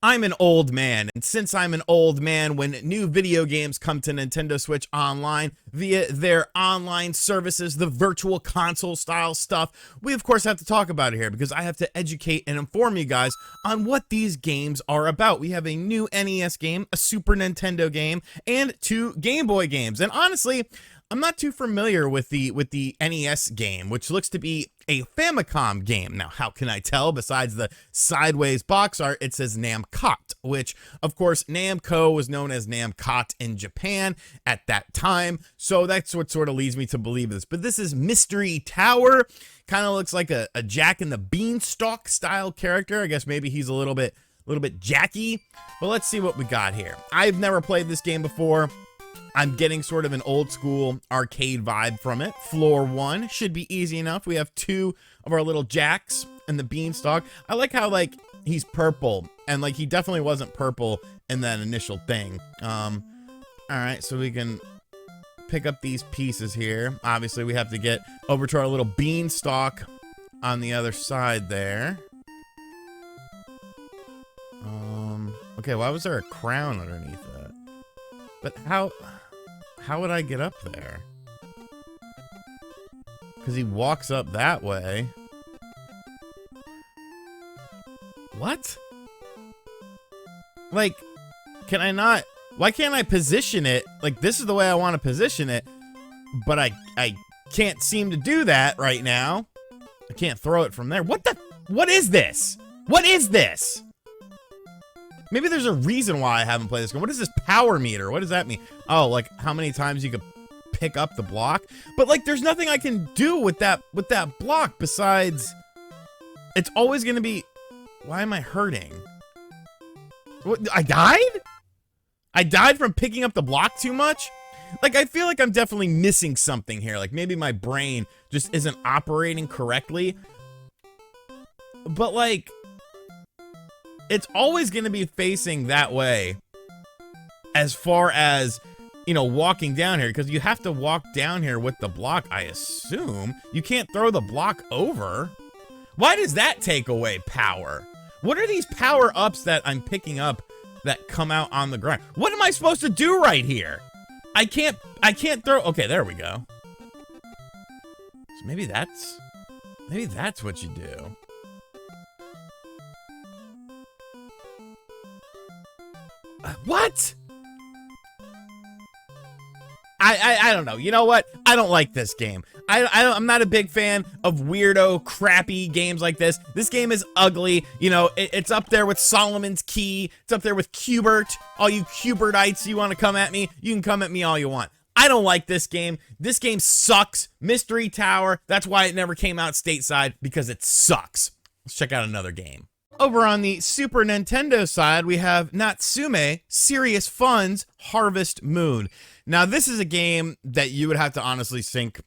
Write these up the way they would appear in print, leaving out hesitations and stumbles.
I'm an old man, and since I'm an old man, when new video games come to Nintendo Switch Online via their online services, the virtual console style stuff, we of course have to talk about it here because I have to educate and inform you guys on what these games are about. We have a new NES game, a Super Nintendo game, and 2 Game Boy games. And honestly, I'm not too familiar with the NES game, which looks to be a Famicom game. Now, how can I tell? Besides the sideways box art, it says Namcot, which, of course, Namco was known as Namcot in Japan at that time. So that's what sort of leads me to believe this. But this is Mystery Tower. Kind of looks like a Jack and the Beanstalk style character. I guess maybe he's a little bit Jacky. But let's see what we got here. I've never played this game before. I'm getting sort of an old school arcade vibe from it. Floor 1 should be easy enough. We have 2 of our little Jacks and the Beanstalk. I like how he's purple, and he definitely wasn't purple in that initial thing. All right, so we can pick up these pieces here. Obviously, we have to get over to our little Beanstalk on the other side there. Okay, why was there a crown underneath that? But how would I get up there? Because he walks up that way. What? Can I not? Why can't I position it? This is the way I want to position it, but I can't seem to do that right now. I can't throw it from there. What is this? What is this? Maybe there's a reason why I haven't played this game. What is this power meter? What does that mean? Oh, how many times you could pick up the block? But there's nothing I can do with that block besides it's always going to be. Why am I hurting? What, I died? I died from picking up the block too much? I feel like I'm definitely missing something here. Maybe my brain just isn't operating correctly. But it's always going to be facing that way as far as, walking down here, because you have to walk down here with the block, I assume. You can't throw the block over. Why does that take away power? What are these power-ups that I'm picking up that come out on the ground? What am I supposed to do right here? I can't throw. Okay, there we go. So maybe that's what you do. What? I don't know. You know what? I don't like this game. I'm not a big fan of weirdo, crappy games like this. This game is ugly. It's up there with Solomon's Key. It's up there with Q*bert. All you Q*bertites, you want to come at me? You can come at me all you want. I don't like this game. This game sucks. Mystery Tower. That's why it never came out stateside, because it sucks. Let's check out another game. Over on the Super Nintendo side, we have Natsume Serious Fun's Harvest Moon. Now, this is a game that you would have to honestly sink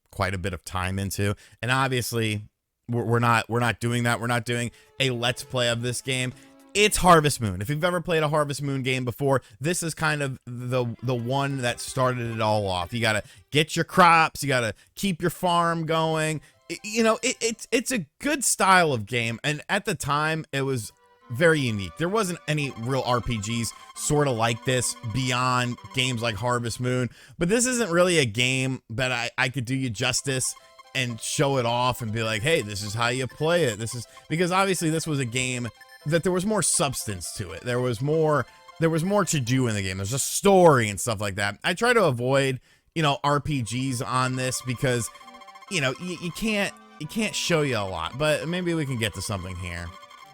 quite a bit of time into, and obviously, we're not doing that. We're not doing a Let's Play of this game. It's Harvest Moon. If you've ever played a Harvest Moon game before, this is kind of the one that started it all off. You gotta get your crops. You gotta keep your farm going. It's a good style of game, and at the time it was very unique. There wasn't any real RPGs sort of like this beyond games like Harvest Moon, but this isn't really a game that I could do you justice and show it off and be like, hey, this is how you play it. This is because obviously this was a game that there was more substance to it. There was more to do in the game. There's a story and stuff like that. I try to avoid RPGs on this because you can't show you a lot, but maybe we can get to something here.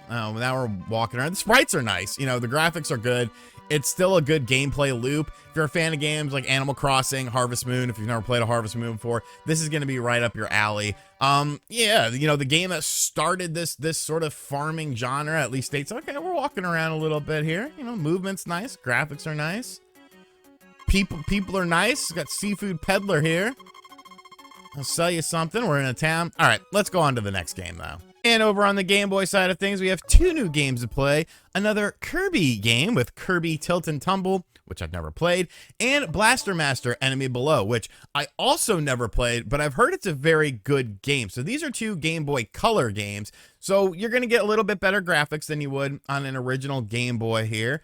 Now we're walking around. The sprites are nice. The graphics are good. It's still a good gameplay loop. If you're a fan of games like Animal Crossing, Harvest Moon, if you've never played a Harvest Moon before, this is going to be right up your alley. Yeah, the game that started this sort of farming genre at least states, okay, we're walking around a little bit here. Movement's nice. Graphics are nice. People are nice. Got Seafood Peddler here. I'll sell you something. We're in a town. All right, let's go on to the next game, though. And over on the Game Boy side of things, we have 2 new games to play. Another Kirby game with Kirby Tilt and Tumble, which I've never played, and Blaster Master Enemy Below, which I also never played, but I've heard it's a very good game. So these are 2 Game Boy Color games. So you're going to get a little bit better graphics than you would on an original Game Boy here.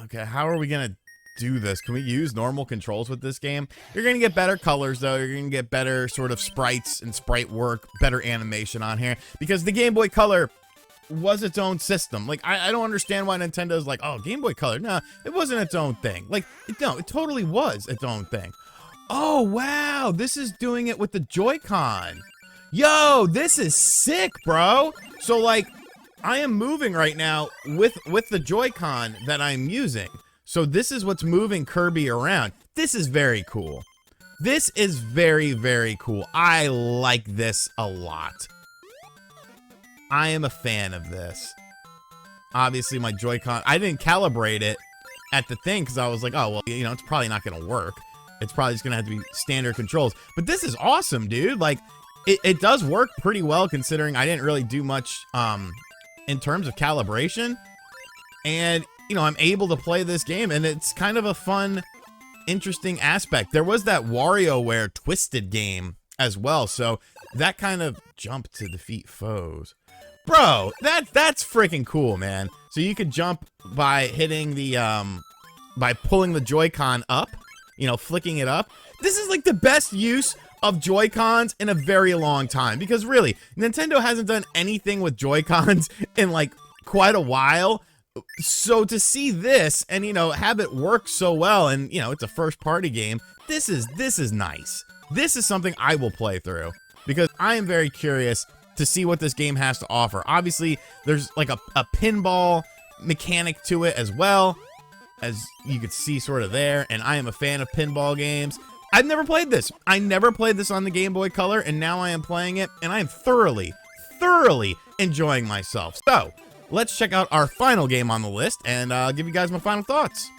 Okay, how are we going to do this? Can we use normal controls with this game? You're gonna get better colors though. You're gonna get better sort of sprites and sprite work, better animation on here, because the Game Boy Color was its own system. Like, I don't understand why Nintendo's like, oh, Game Boy Color. No, it wasn't its own thing. Like, no, it totally was its own thing. Oh wow, this is doing it with the Joy-Con. Yo, this is sick, bro. So like, I am moving right now with the Joy-Con that I'm using. So this is what's moving Kirby around. This is very cool. This is very, very cool. I like this a lot. I am a fan of this. Obviously, my Joy-Con, I didn't calibrate it at the thing because I was like, oh, well, you know, it's probably not going to work. It's probably just going to have to be standard controls. But this is awesome, dude. Like, it does work pretty well considering I didn't really do much in terms of calibration. And you know, I'm able to play this game, and it's kind of a fun, interesting aspect. There was that WarioWare Twisted game as well, so that kind of jump to defeat foes. Bro, that's freaking cool, man. So you could jump by hitting the, by pulling the Joy-Con up, you know, flicking it up. This is like the best use of Joy-Cons in a very long time, because really, Nintendo hasn't done anything with Joy-Cons in like quite a while. So to see this and, you know, have it work so well, and, you know, it's a first party game, this is nice. This is something I will play through because I am very curious to see what this game has to offer. Obviously, there's like a pinball mechanic to it as well, as you could see sort of there, and I am a fan of pinball games. I've never played this. I never played this on the Game Boy Color, and now I am playing it, and I am thoroughly enjoying myself. So let's check out our final game on the list and give you guys my final thoughts.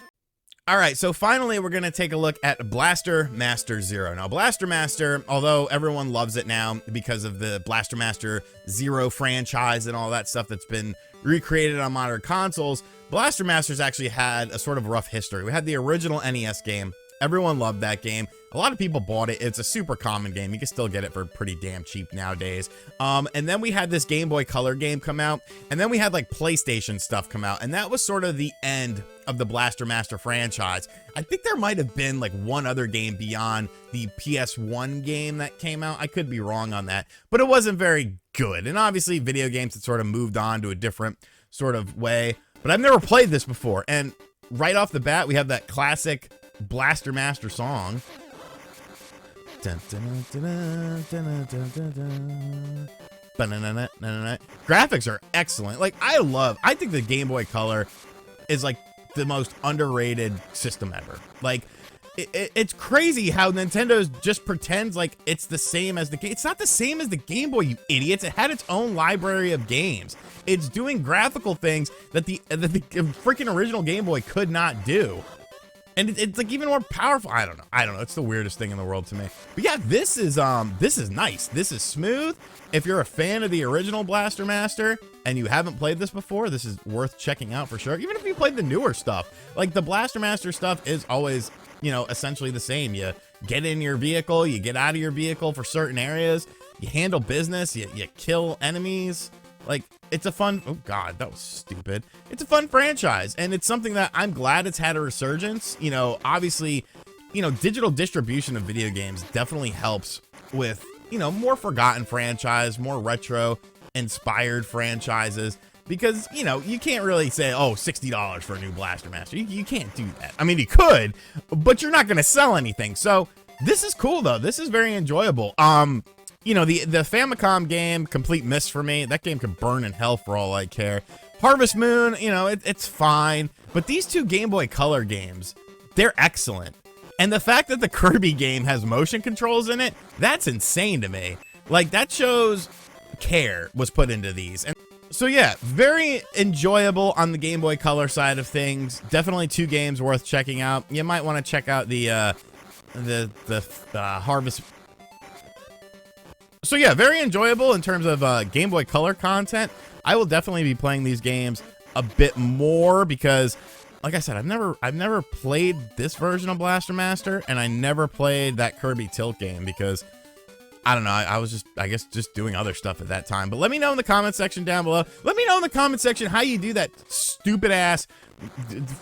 All right, so finally we're going to take a look at Blaster Master Zero. Now, Blaster Master, although everyone loves it now because of the Blaster Master Zero franchise and all that stuff that's been recreated on modern consoles, Blaster Master's actually had a sort of rough history. We had the original NES game. Everyone loved that game. A lot of people bought it. It's a super common game. You can still get it for pretty damn cheap nowadays. And then we had this Game Boy Color game come out, and then we had like PlayStation stuff come out, and that was sort of the end of the Blaster Master franchise. I think there might have been like one other game beyond the PS1 game that came out. I could be wrong on that, but it wasn't very good. And obviously video games had sort of moved on to a different sort of way, but I've never played this before. And right off the bat, we have that classic Blaster Master song. Graphics are excellent. Like, I think the Game Boy Color is like the most underrated system ever. Like, it's crazy how Nintendo just pretends like it's the same as the game. It's not the same as the Game Boy, you idiots. It had its own library of games. It's doing graphical things that the freaking original Game Boy could not do. And it's like even more powerful. I don't know. It's the weirdest thing in the world to me. But yeah, this is nice. This is smooth. If you're a fan of the original Blaster Master and you haven't played this before, this is worth checking out for sure. Even if you played the newer stuff, like the Blaster Master stuff is always, you know, essentially the same. You get in your vehicle, you get out of your vehicle for certain areas, you handle business, you kill enemies. Like, it's a fun, oh God, that was stupid. It's a fun franchise, and it's something that I'm glad it's had a resurgence. You know, obviously, you know, digital distribution of video games definitely helps with, you know, more forgotten franchise, more retro inspired franchises, because, you know, you can't really say, oh, $60 for a new Blaster Master. You can't do that. I mean, you could, but you're not going to sell anything. So this is cool though. This is very enjoyable. You know, the Famicom game, complete miss for me. That game could burn in hell for all I care. Harvest Moon, you know, it's fine. But these two Game Boy Color games, they're excellent. And the fact that the Kirby game has motion controls in it, that's insane to me. Like, that shows care was put into these. And so yeah, very enjoyable on the Game Boy Color side of things. Definitely two games worth checking out. You might want to check out the Harvest. So yeah, very enjoyable in terms of Game Boy Color content. I will definitely be playing these games a bit more because, like I said, I've never played this version of Blaster Master, and I never played that Kirby Tilt game because I don't know. I was just, I guess, just doing other stuff at that time. But let me know in the comment section down below. Let me know in the comment section how you do that stupid ass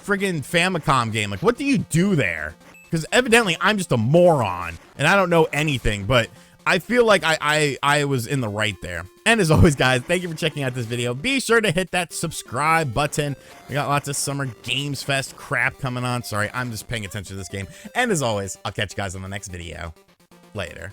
friggin' Famicom game. Like, what do you do there? Because evidently I'm just a moron and I don't know anything, but I feel like I was in the right there. And as always, guys, thank you for checking out this video. Be sure to hit that subscribe button. We got lots of Summer Games Fest crap coming on. Sorry, I'm just paying attention to this game. And as always, I'll catch you guys on the next video. Later.